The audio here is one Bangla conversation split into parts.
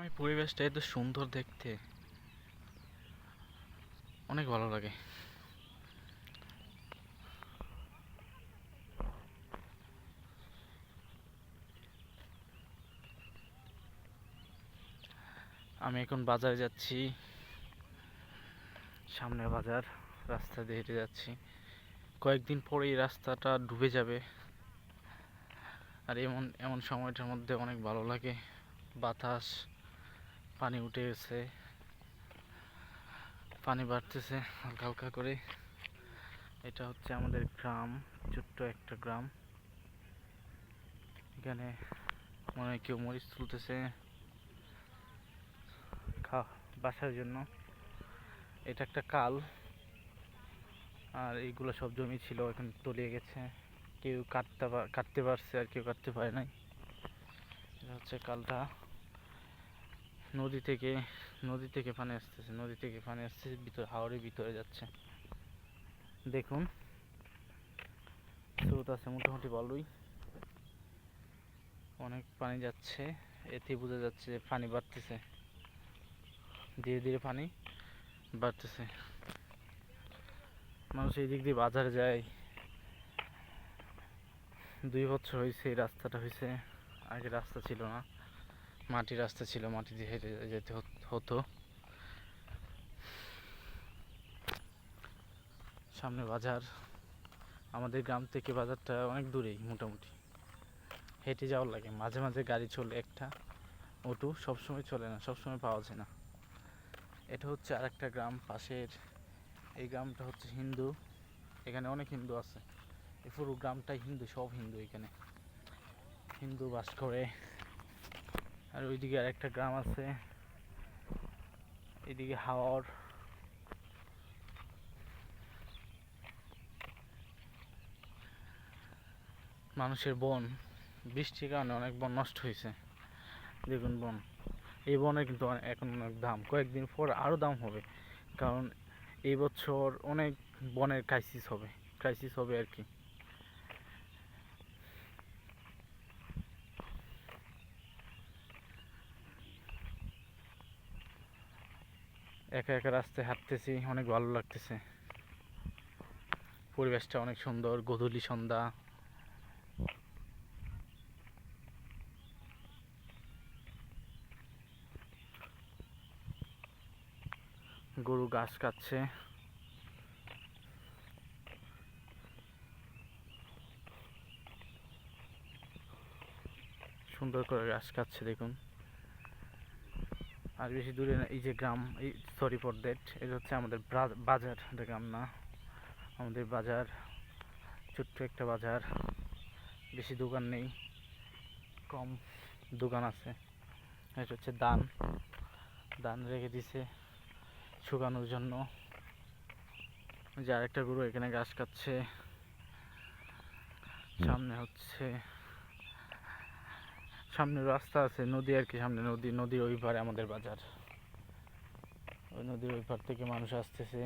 গ্রামের পরিবেশটা এত সুন্দর দেখতে, অনেক ভালো লাগে। আমি এখন বাজারে যাচ্ছি, সামনে বাজার, রাস্তা দিয়ে হেঁটে যাচ্ছি। কয়েকদিন পরে এই রাস্তাটা ডুবে যাবে, আর এমন এমন সময়টার মধ্যে অনেক ভালো লাগে। বাতাস, পানি উঠে গেছে, পানি বাড়তেছে হালকা হালকা করে। এটা হচ্ছে আমাদের গ্রাম, ছোট্ট একটা গ্রাম। এখানে মনে হয় কেউ মরিচ তুলতেছে বাসার জন্য। এটা একটা কাল, আর এইগুলো সব জমি ছিল, এখন তলিয়ে গেছে। কেউ কাটতে পারছে, আর কেউ কাটতে পারে নাই। এটা হচ্ছে কালটা। নদী থেকে পানি আসতেছে, ভিতরে, হাওরের ভিতরে যাচ্ছে। দেখুন, স্রোত আছে মোটামুটি ভালোই, অনেক পানি যাচ্ছে। এতে বোঝা যাচ্ছে যে পানি বাড়তেছে, ধীরে ধীরে পানি বাড়তেছে। মানুষ এই দিক দিয়ে বাজারে যায়। 2 বছর হয়েছে এই রাস্তাটা হয়েছে, আগে রাস্তা ছিল না, মাটির রাস্তা ছিল, মাটি দিয়ে হেঁটে যেতে হতো। সামনে বাজার, আমাদের গ্রাম থেকে বাজারটা অনেক দূরেই, মোটামুটি হেঁটে যাওয়ার লাগে। মাঝে মাঝে গাড়ি চলে, একটা অটো, সবসময় চলে না, সবসময় পাওয়া যায় না। এটা হচ্ছে আর একটা গ্রাম পাশের। এই গ্রামটা হচ্ছে হিন্দু, এখানে অনেক হিন্দু আছে। এই পুরো গ্রামটাই হিন্দু, সব হিন্দু, এখানে হিন্দু বাস করে। আর ওইদিকে আর একটা গ্রাম আছে, এদিকে হাওর। মানুষের বন, বৃষ্টির কারণে অনেক বন নষ্ট হয়েছে। দেখুন বন, এই বনে কিন্তু এখন অনেক দাম, কয়েকদিন পর আরও দাম হবে। কারণ এই বছর অনেক বনের ক্রাইসিস হবে আর কি। একা একা রাস্তায় হাঁটতেছি, অনেক ভালো লাগতেছে। পরিবেশটা অনেক সুন্দর, গোধূলি সন্ধ্যা। গরু ঘাস খাচ্ছে, সুন্দর করে ঘাস খাচ্ছে, দেখুন। আর বেশি দূরে না, এই যে গ্রাম, এই সরি ফর দ্যাট, এটা হচ্ছে আমাদের বাজার, এটা গ্রাম না, আমাদের বাজার, ছোট্ট একটা বাজার। বেশি দোকান নেই, কম দোকান আছে। এটা হচ্ছে ধান রেখে দিছে শুকানোর জন্য। যে আরেকটা গরু এখানে ঘাস খাচ্ছে। সামনে রাস্তা আছে, নদী আর কি, সামনে নদীর ওই পারে আমাদের বাজার। ওই নদীর ওই পার থেকে মানুষ আসতেছে,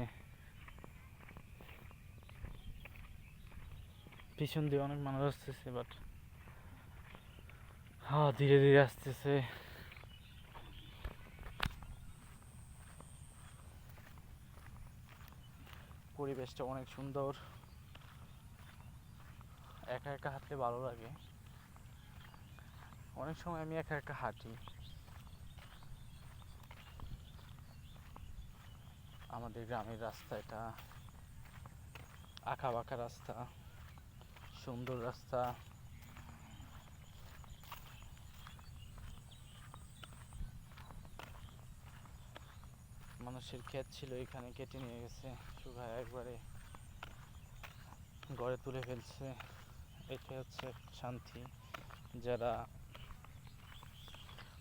পিছন দিয়ে অনেক মানুষ আসতেছে, বাট ধীরে ধীরে আসতেছে। পরিবেশটা অনেক সুন্দর, একা একা হাঁটতে ভালো লাগে। অনেক সময় আমি একা একা হাঁটি। আমাদের গ্রামের রাস্তা এটা, আঁকা বাঁকা রাস্তা, সুন্দর রাস্তা। মানুষের ক্ষেত ছিল, এখানে কেটে নিয়ে গেছে, শুকায় একবারে গড়ে তুলে ফেলছে। এটা হচ্ছে শান্তি। যারা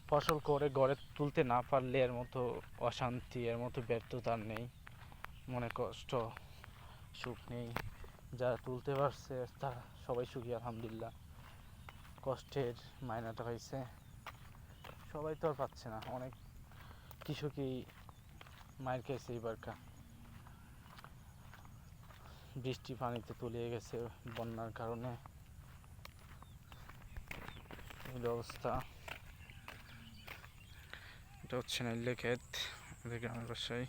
ফসল করে গড়ে তুলতে না পারলে এর মতো অশান্তি, এর মতো ব্যর্থতা নেই, মনে কষ্ট সুখ নেই। যারা তুলতে পারছে তারা সবাই সুখী, আলহামদুলিল্লাহ। কষ্টের মায়নাটা পাইছে, সবাই তো আর পাচ্ছে না। অনেক কৃষকই মায়ের খাইছে এইবারকা, বৃষ্টি পানিতে তলিয়ে গেছে বন্যার কারণে, এই অবস্থা। এটা হচ্ছে নাইলে ক্ষেত আমাদের গ্রামের বাসায়।